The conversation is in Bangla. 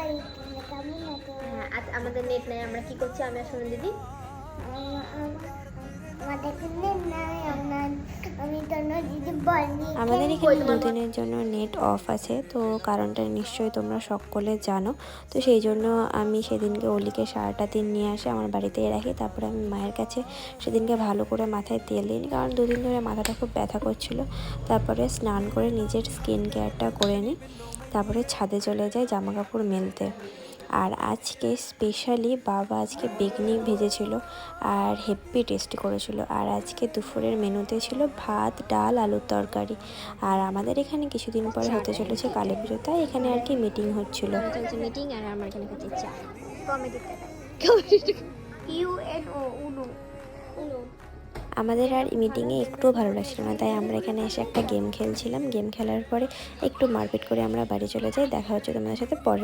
হ্যাঁ, আজ আমাদের নেট নাই, আমরা কি করছি আমি আর সোনু দিদি? আমাদের এখানে দুদিনের জন্য নেট অফ আছে, তো কারণটা নিশ্চয়ই তোমরা সকলে জানো। তো সেই জন্য আমি সেদিনকে অলিকে সারাটা দিন নিয়ে আসে আমার বাড়িতেই রাখি। তারপরে আমি মায়ের কাছে সেদিনকে ভালো করে মাথায় তেল দিই, কারণ দুদিন ধরে মাথাটা খুব ব্যথা করছিল। তারপরে স্নান করে নিজের স্কিন কেয়ারটা করে নিই, তারপরে ছাদে চলে যাই জামা কাপড় মেলতে। আর আজকে স্পেশালি বাবা আজকে বেগনি ভেজেছিল আর হেভি টেস্টি করেছিল। আর আজকে দুপুরের মেনুতে ছিল ভাত, ডাল, আলুর তরকারি। আর আমাদের এখানে কিছুদিন পরে হতে চলেছে কালী পুজো, তাই এখানে আর কি মিটিং হচ্ছিল। চলছে মিটিং আর আমরা এখানে খাচ্ছি চা। কমেডিতে UNO উনো উনো। আমাদের আর মিটিংয়ে একটুও ভালো লাগছিল না, তাই আমরা এখানে এসে একটা গেম খেলছিলাম। গেম খেলার পরে একটু মারপিট করে আমরা বাড়ি চলে যাই। দেখা হচ্ছে তোমাদের সাথে পরে।